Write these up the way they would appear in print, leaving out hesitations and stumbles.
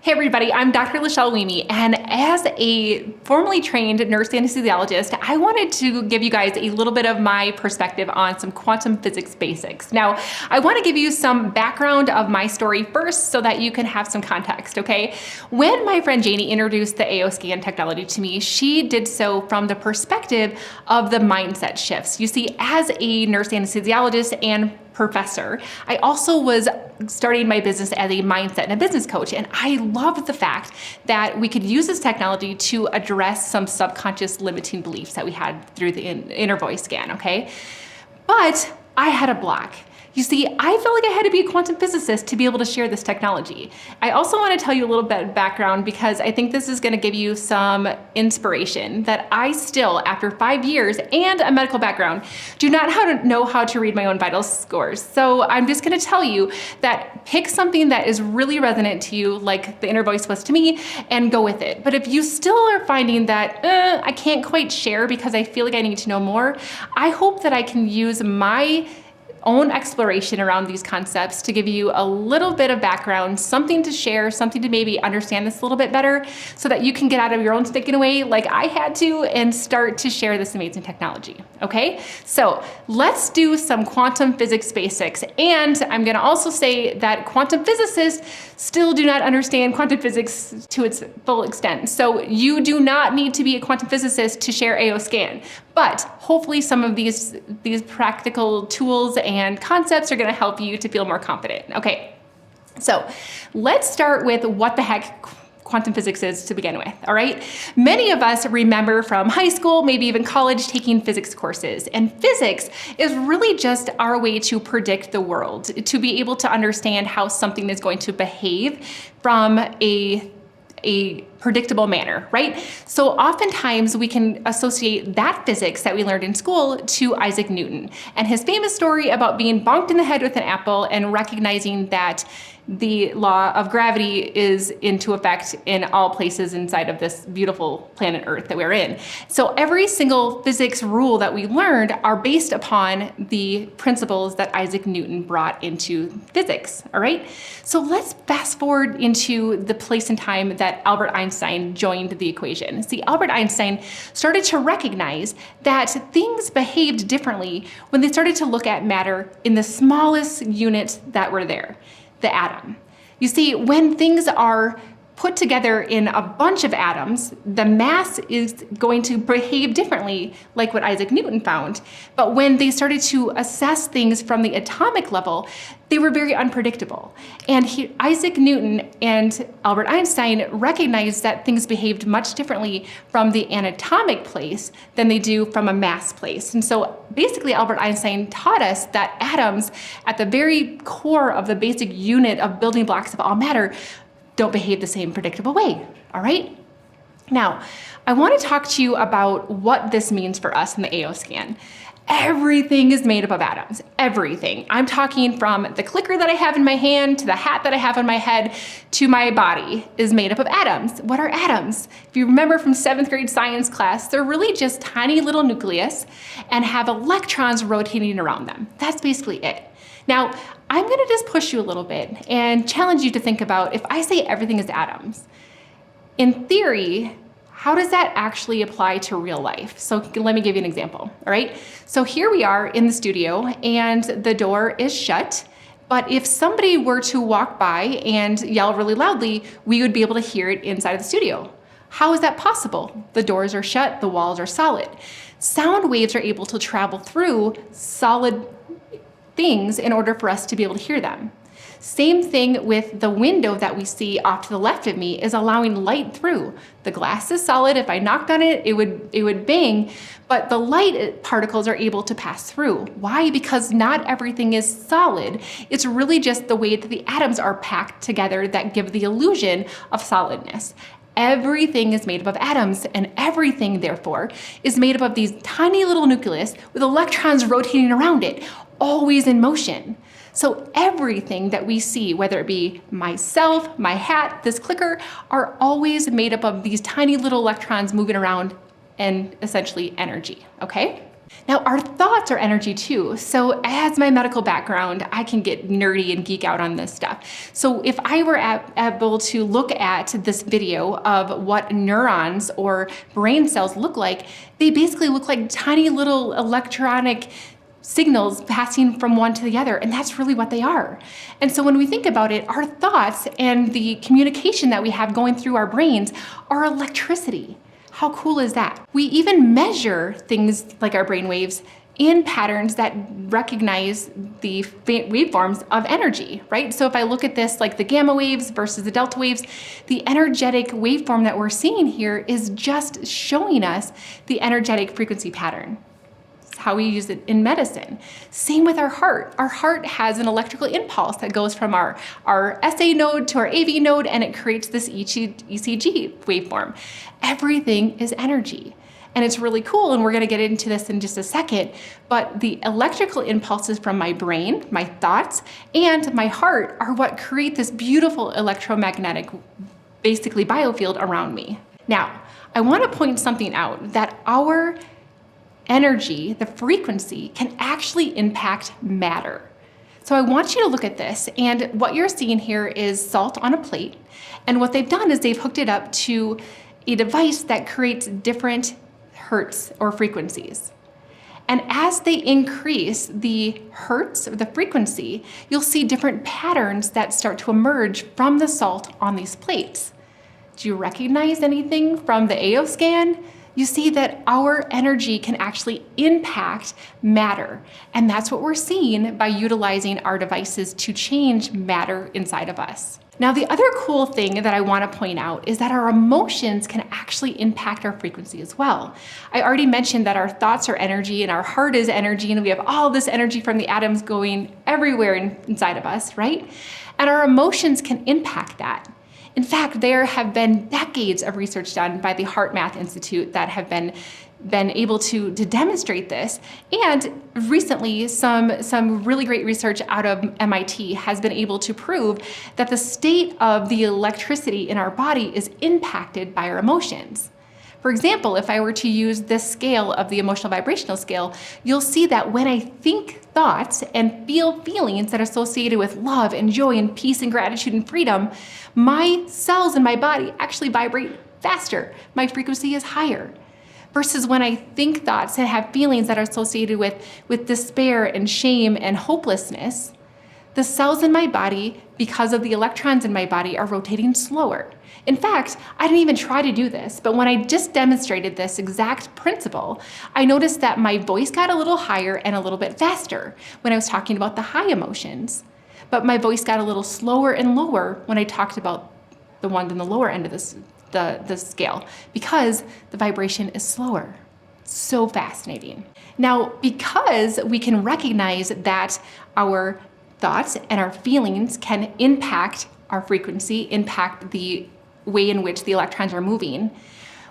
Hey everybody, I'm Dr. LaChelle Wieme, and as a formerly trained nurse anesthesiologist, I wanted to give you guys a little bit of my perspective on some quantum physics basics. Now, I want to give you some background of my story first so that you can have some context, okay? When my friend Janie introduced the AO scan technology to me, she did so from the perspective of the mindset shifts. You see, as a nurse anesthesiologist and professor, I also was starting my business as a mindset and a business coach. And I loved the fact that we could use this technology to address some subconscious limiting beliefs that we had through the inner voice scan, okay? But I had a block. You see, I felt like I had to be a quantum physicist to be able to share this technology. I also want to tell you a little bit of background because I think this is going to give you some inspiration that I still, after 5 years and a medical background, do not know how to read my own vital scores. So I'm just going to tell you that pick something that is really resonant to you, like the inner voice was to me, and go with it. But if you still are finding that I can't quite share because I feel like I need to know more, I hope that I can use my own exploration around these concepts to give you a little bit of background, something to share, something to maybe understand this a little bit better so that you can get out of your own sticking away like I had to and start to share this amazing technology, okay? So let's do some quantum physics basics. And I'm gonna also say that quantum physicists still do not understand quantum physics to its full extent. So you do not need to be a quantum physicist to share AO scan. But hopefully some of these practical tools and concepts are gonna help you to feel more confident. Okay, so let's start with what the heck quantum physics is to begin with, all right? Many of us remember from high school, maybe even college, taking physics courses. And physics is really just our way to predict the world, to be able to understand how something is going to behave from a predictable manner, right? So oftentimes we can associate that physics that we learned in school to Isaac Newton and his famous story about being bonked in the head with an apple and recognizing that the law of gravity is into effect in all places inside of this beautiful planet Earth that we're in. So every single physics rule that we learned are based upon the principles that Isaac Newton brought into physics, all right? So let's fast forward into the place and time that Albert Einstein joined the equation. See, Albert Einstein started to recognize that things behaved differently when they started to look at matter in the smallest units that were there. The atom. You see, when things are put together in a bunch of atoms, the mass is going to behave differently, like what Isaac Newton found. But when they started to assess things from the atomic level, they were very unpredictable. And Isaac Newton and Albert Einstein recognized that things behaved much differently from the anatomic place than they do from a mass place. And so basically Albert Einstein taught us that atoms at the very core of the basic unit of building blocks of all matter don't behave the same predictable way, all right? Now, I want to talk to you about what this means for us in the AO scan. Everything is made up of atoms, everything. I'm talking from the clicker that I have in my hand to the hat that I have on my head to my body is made up of atoms. What are atoms? If you remember from 7th grade science class, they're really just tiny little nucleus and have electrons rotating around them. That's basically it. Now, I'm gonna just push you a little bit and challenge you to think about if I say everything is atoms. In theory, how does that actually apply to real life? So let me give you an example, all right? So here we are in the studio and the door is shut, but if somebody were to walk by and yell really loudly, we would be able to hear it inside of the studio. How is that possible? The doors are shut, the walls are solid. Sound waves are able to travel through solid things in order for us to be able to hear them. Same thing with the window that we see off to the left of me is allowing light through. The glass is solid. If I knocked on it, it would bang, but the light particles are able to pass through. Why? Because not everything is solid. It's really just the way that the atoms are packed together that give the illusion of solidness. Everything is made up of atoms, and everything, therefore, is made up of these tiny little nucleus with electrons rotating around it, always in motion. So everything that we see, whether it be myself, my hat, this clicker, are always made up of these tiny little electrons moving around and essentially energy, okay? Now, our thoughts are energy too. So as my medical background, I can get nerdy and geek out on this stuff. So if I were able to look at this video of what neurons or brain cells look like, they basically look like tiny little electronic signals passing from one to the other, and that's really what they are. And so when we think about it, our thoughts and the communication that we have going through our brains are electricity. How cool is that? We even measure things like our brain waves in patterns that recognize the waveforms of energy, right? So if I look at this like the gamma waves versus the delta waves, the energetic waveform that we're seeing here is just showing us the energetic frequency pattern. How we use it in medicine. Same with our heart. Our heart has an electrical impulse that goes from our SA node to our AV node, and it creates this ECG waveform. Everything is energy. And it's really cool, and we're gonna get into this in just a second, but the electrical impulses from my brain, my thoughts, and my heart are what create this beautiful electromagnetic, basically biofield around me. Now, I wanna point something out, that our energy, the frequency, can actually impact matter. So I want you to look at this, and what you're seeing here is salt on a plate, and what they've done is they've hooked it up to a device that creates different hertz or frequencies. And as they increase the hertz, or the frequency, you'll see different patterns that start to emerge from the salt on these plates. Do you recognize anything from the AO scan? You see that our energy can actually impact matter. And that's what we're seeing by utilizing our devices to change matter inside of us. Now, the other cool thing that I want to point out is that our emotions can actually impact our frequency as well. I already mentioned that our thoughts are energy and our heart is energy, and we have all this energy from the atoms going everywhere inside of us, right? And our emotions can impact that. In fact, there have been decades of research done by the Heart Math Institute that have been able to demonstrate this. And recently, some really great research out of MIT has been able to prove that the state of the electricity in our body is impacted by our emotions. For example, if I were to use this scale of the emotional vibrational scale, you'll see that when I think thoughts and feel feelings that are associated with love and joy and peace and gratitude and freedom, my cells in my body actually vibrate faster. My frequency is higher. Versus when I think thoughts and have feelings that are associated with despair and shame and hopelessness, the cells in my body, because of the electrons in my body, are rotating slower. In fact, I didn't even try to do this, but when I just demonstrated this exact principle, I noticed that my voice got a little higher and a little bit faster when I was talking about the high emotions. But my voice got a little slower and lower when I talked about the one in the lower end of the scale, because the vibration is slower. So fascinating. Now, because we can recognize that our thoughts and our feelings can impact our frequency, impact the way in which the electrons are moving.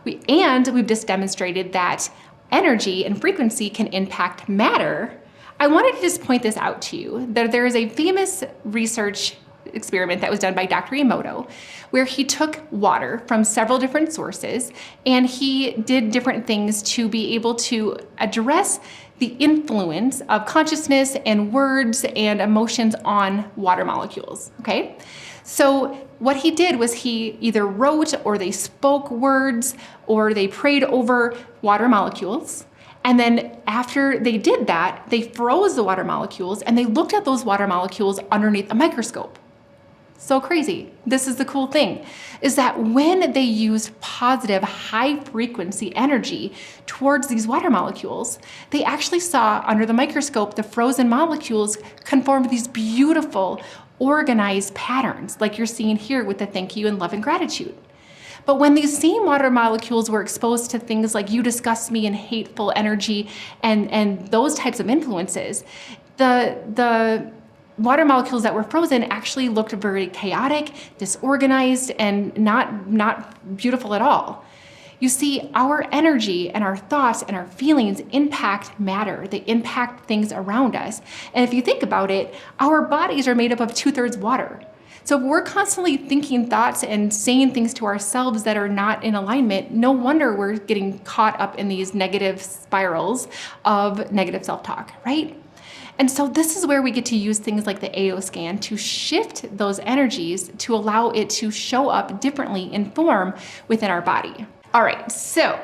We've just demonstrated that energy and frequency can impact matter. I wanted to just point this out to you, that there is a famous research experiment that was done by Dr. Emoto, where he took water from several different sources and he did different things to be able to address the influence of consciousness and words and emotions on water molecules, okay? So what he did was he either wrote or they spoke words or they prayed over water molecules. And then after they did that, they froze the water molecules and they looked at those water molecules underneath a microscope. So crazy. This is the cool thing, is that when they used positive high frequency energy towards these water molecules, they actually saw under the microscope the frozen molecules conform these beautiful organized patterns like you're seeing here with the thank you and love and gratitude. But when these same water molecules were exposed to things like you disgust me and hateful energy and those types of influences, the water molecules that were frozen actually looked very chaotic, disorganized, and not beautiful at all. You see, our energy and our thoughts and our feelings impact matter. They impact things around us. And if you think about it, our bodies are made up of 2/3 water. So if we're constantly thinking thoughts and saying things to ourselves that are not in alignment, no wonder we're getting caught up in these negative spirals of negative self-talk, right? And so this is where we get to use things like the AO scan to shift those energies to allow it to show up differently in form within our body. All right, so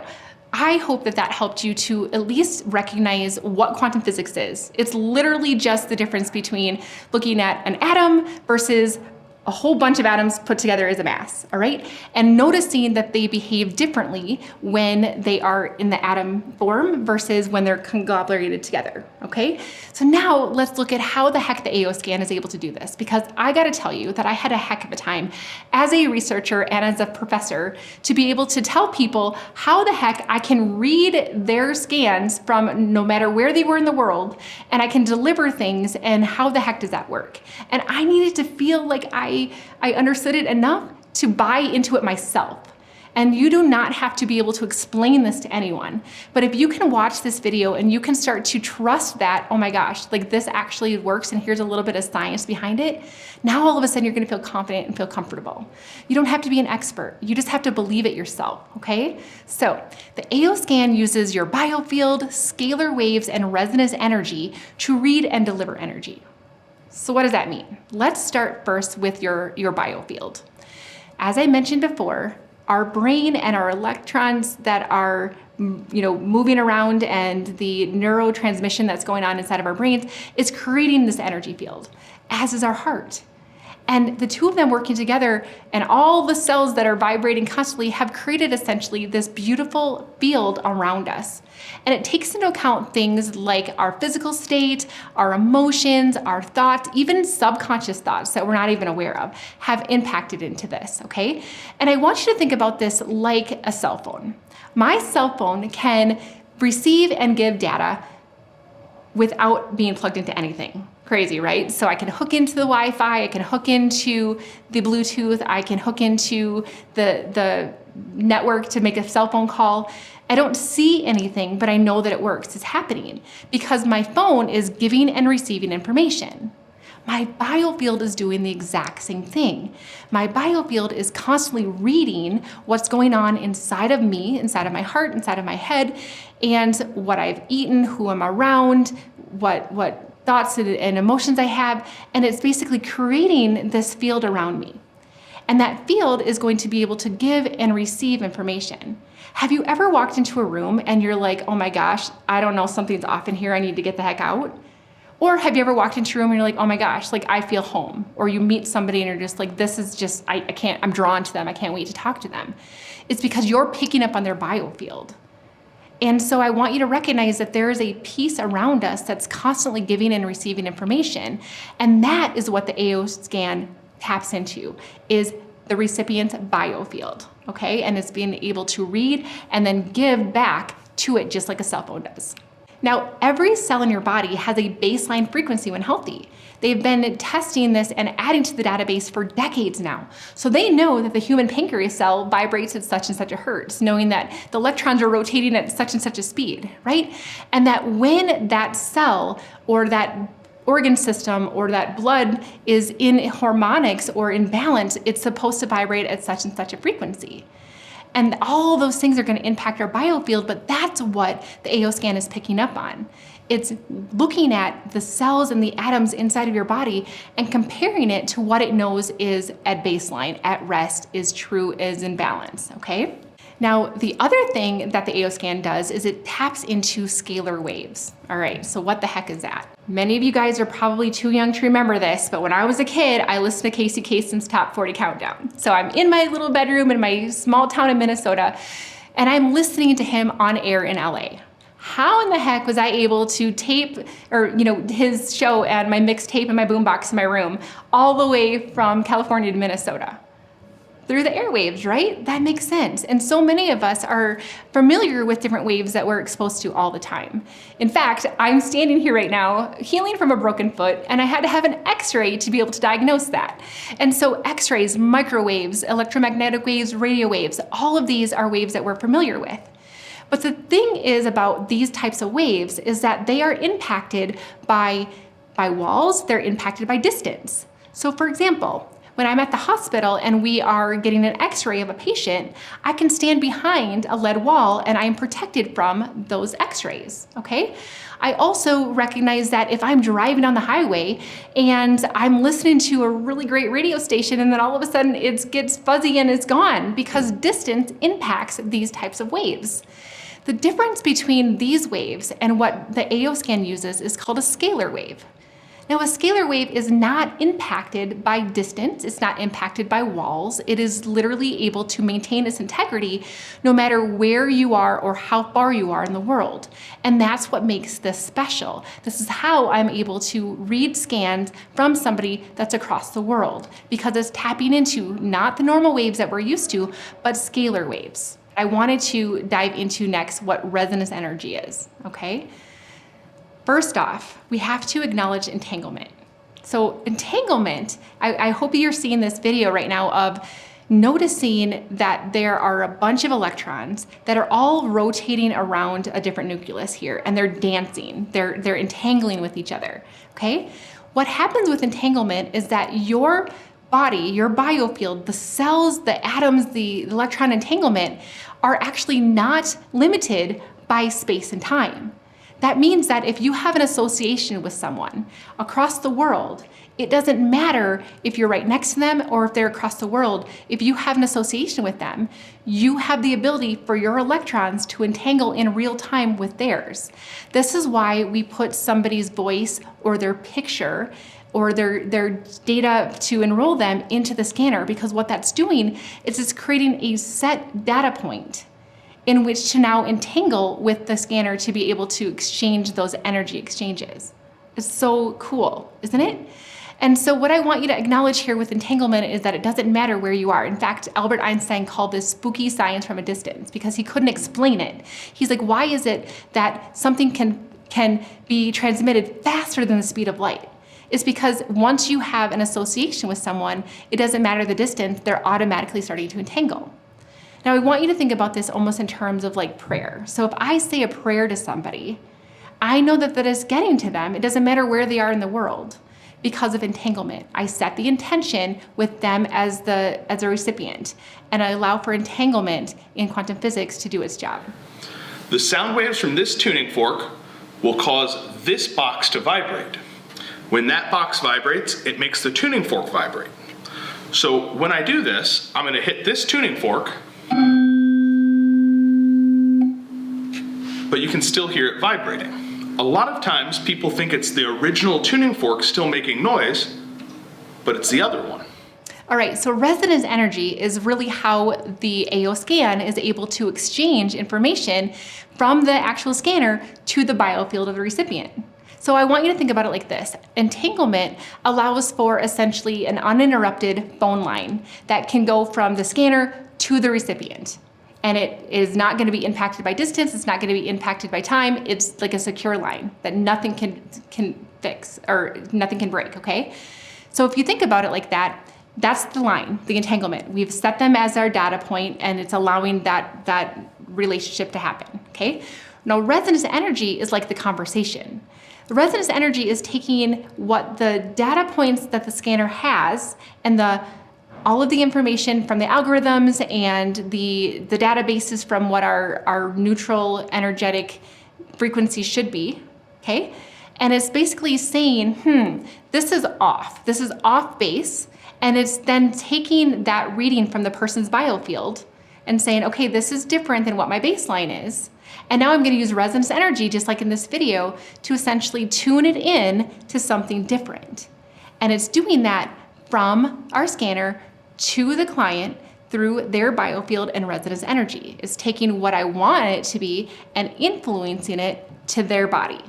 I hope that that helped you to at least recognize what quantum physics is. It's literally just the difference between looking at an atom versus a whole bunch of atoms put together as a mass, all right? And noticing that they behave differently when they are in the atom form versus when they're conglomerated together, okay? So now let's look at how the heck the AO scan is able to do this, because I gotta tell you that I had a heck of a time as a researcher and as a professor to be able to tell people how the heck I can read their scans from no matter where they were in the world, and I can deliver things, and how the heck does that work? And I needed to feel like I understood it enough to buy into it myself. And you do not have to be able to explain this to anyone. But if you can watch this video and you can start to trust that, oh my gosh, like this actually works and here's a little bit of science behind it, now all of a sudden you're gonna feel confident and feel comfortable. You don't have to be an expert. You just have to believe it yourself, okay? So the AO scan uses your biofield, scalar waves, and resonance energy to read and deliver energy. So what does that mean? Let's start first with your biofield. As I mentioned before, our brain and our electrons that are moving around and the neurotransmission that's going on inside of our brains is creating this energy field, as is our heart. And the two of them working together and all the cells that are vibrating constantly have created essentially this beautiful field around us. And it takes into account things like our physical state, our emotions, our thoughts, even subconscious thoughts that we're not even aware of have impacted into this, okay? And I want you to think about this like a cell phone. My cell phone can receive and give data without being plugged into anything. Crazy, right? So I can hook into the Wi-Fi, I can hook into the Bluetooth, I can hook into the network to make a cell phone call. I don't see anything, but I know that it works. It's happening because my phone is giving and receiving information. My biofield is doing the exact same thing. My biofield is constantly reading what's going on inside of me, inside of my heart, inside of my head, and what I've eaten, who I'm around, what thoughts and emotions I have, and it's basically creating this field around me. And that field is going to be able to give and receive information. Have you ever walked into a room and you're like, oh my gosh, I don't know, something's off in here, I need to get the heck out? Or have you ever walked into a room and you're like, oh my gosh, like I feel home? Or you meet somebody and you're just like, this is just, I can't, I'm drawn to them, I can't wait to talk to them. It's because you're picking up on their biofield. And so I want you to recognize that there is a piece around us that's constantly giving and receiving information. And that is what the AO scan taps into, is the recipient's biofield, okay? And it's being able to read and then give back to it just like a cell phone does. Now, every cell in your body has a baseline frequency when healthy. They've been testing this and adding to the database for decades now. So they know that the human pancreas cell vibrates at such and such a hertz, knowing that the electrons are rotating at such and such a speed, right? And that when that cell or that organ system or that blood is in harmonics or in balance, it's supposed to vibrate at such and such a frequency. And all those things are going to impact our biofield, but that's what the AO scan is picking up on. It's looking at the cells and the atoms inside of your body and comparing it to what it knows is at baseline, at rest, is true, is in balance, okay? Now, the other thing that the AO scan does is it taps into scalar waves. All right, so what the heck is that? Many of you guys are probably too young to remember this, but when I was a kid, I listened to Casey Kasem's Top 40 Countdown. So I'm in my little bedroom in my small town in Minnesota, and I'm listening to him on air in LA. How in the heck was I able to tape his show and my mixtape and my boombox in my room all the way from California to Minnesota? Through the airwaves, right? That makes sense. And so many of us are familiar with different waves that we're exposed to all the time. In fact, I'm standing here right now healing from a broken foot, and I had to have an x-ray to be able to diagnose that. And so x-rays, microwaves, electromagnetic waves, radio waves, all of these are waves that we're familiar with. But the thing is about these types of waves is that they are impacted by walls, they're impacted by distance. So for example, When I'm at the hospital and we are getting an x-ray of a patient, I can stand behind a lead wall and I'm protected from those x-rays, okay? I also recognize that if I'm driving on the highway and I'm listening to a really great radio station and then all of a sudden it gets fuzzy and it's gone because distance impacts these types of waves. The difference between these waves and what the AO scan uses is called a scalar wave. Now, a scalar wave is not impacted by distance, it's not impacted by walls. It is literally able to maintain its integrity no matter where you are or how far you are in the world. And that's what makes this special. This is how I'm able to read scans from somebody that's across the world, because it's tapping into not the normal waves that we're used to, but scalar waves. I wanted to dive into next what resonance energy is, okay? First off, we have to acknowledge entanglement. So entanglement, I hope you're seeing this video right now of noticing that there are a bunch of electrons that are all rotating around a different nucleus here, and they're dancing, they're entangling with each other, okay? What happens with entanglement is that your body, your biofield, the cells, the atoms, the electron entanglement are actually not limited by space and time. That means that if you have an association with someone across the world, it doesn't matter if you're right next to them or if they're across the world. If you have an association with them, you have the ability for your electrons to entangle in real time with theirs. This is why we put somebody's voice or their picture or their data to enroll them into the scanner, because what that's doing is it's creating a set data point in which to now entangle with the scanner to be able to exchange those energy exchanges. It's so cool, isn't it? And so what I want you to acknowledge here with entanglement is that it doesn't matter where you are. In fact, Albert Einstein called this spooky science from a distance because he couldn't explain it. He's like, why is it that something can be transmitted faster than the speed of light? It's because once you have an association with someone, it doesn't matter the distance, they're automatically starting to entangle. Now, I want you to think about this almost in terms of like prayer. So if I say a prayer to somebody, I know that that is getting to them. It doesn't matter where they are in the world because of entanglement. I set the intention with them as a recipient, and I allow for entanglement in quantum physics to do its job. The sound waves from this tuning fork will cause this box to vibrate. When that box vibrates, it makes the tuning fork vibrate. So when I do this, I'm going to hit this tuning fork, but you can still hear it vibrating. A lot of times people think it's the original tuning fork still making noise, but it's the other one. All right, so resonance energy is really how the AO scan is able to exchange information from the actual scanner to the biofield of the recipient. So I want you to think about it like this. Entanglement allows for essentially an uninterrupted phone line that can go from the scanner to the recipient. And it is not going to be impacted by distance, it's not going to be impacted by time, it's like a secure line that nothing can fix or nothing can break, okay? So if you think about it like that, that's the line, the entanglement. We've set them as our data point and it's allowing that relationship to happen, okay? Now resonance energy is like the conversation. The resonance energy is taking what the data points that the scanner has and all of the information from the algorithms and the databases from what our neutral energetic frequency should be, okay? And it's basically saying, this is off base, and it's then taking that reading from the person's biofield and saying, okay, this is different than what my baseline is. And now I'm going to use resonance energy, just like in this video, to essentially tune it in to something different. And it's doing that from our scanner to the client through their biofield and resonance energy. It's taking what I want it to be and influencing it to their body.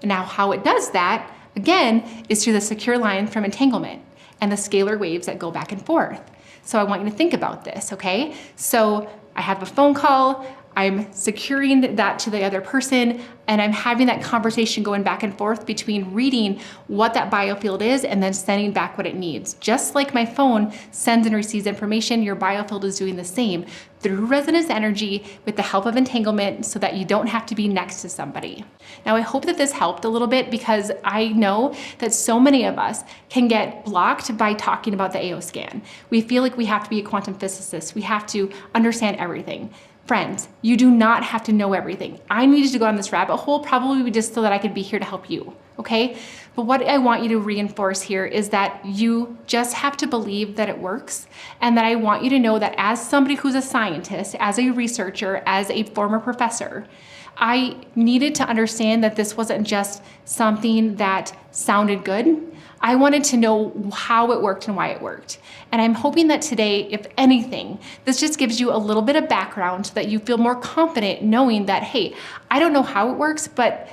And now how it does that, again, is through the secure line from entanglement and the scalar waves that go back and forth. So I want you to think about this, okay? So I have a phone call, I'm securing that to the other person, and I'm having that conversation going back and forth between reading what that biofield is and then sending back what it needs. Just like my phone sends and receives information, your biofield is doing the same through resonance energy with the help of entanglement so that you don't have to be next to somebody. Now, I hope that this helped a little bit because I know that so many of us can get blocked by talking about the AO scan. We feel like we have to be a quantum physicist. We have to understand everything. Friends, you do not have to know everything. I needed to go on this rabbit hole probably just so that I could be here to help you, okay? But what I want you to reinforce here is that you just have to believe that it works, and that I want you to know that as somebody who's a scientist, as a researcher, as a former professor, I needed to understand that this wasn't just something that sounded good. I wanted to know how it worked and why it worked. And I'm hoping that today, if anything, this just gives you a little bit of background so that you feel more confident knowing that, hey, I don't know how it works, but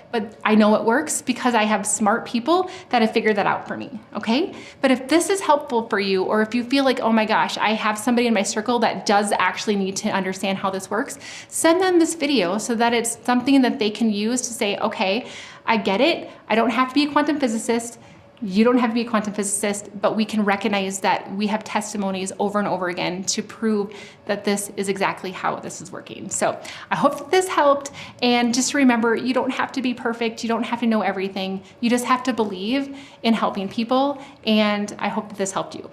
I know it works because I have smart people that have figured that out for me, okay? But if this is helpful for you, or if you feel like, oh my gosh, I have somebody in my circle that does actually need to understand how this works, send them this video so that it's something that they can use to say, okay, I get it. I don't have to be a quantum physicist. You don't have to be a quantum physicist, but we can recognize that we have testimonies over and over again to prove that this is exactly how this is working. So I hope that this helped. And just remember, you don't have to be perfect. You don't have to know everything. You just have to believe in helping people. And I hope that this helped you.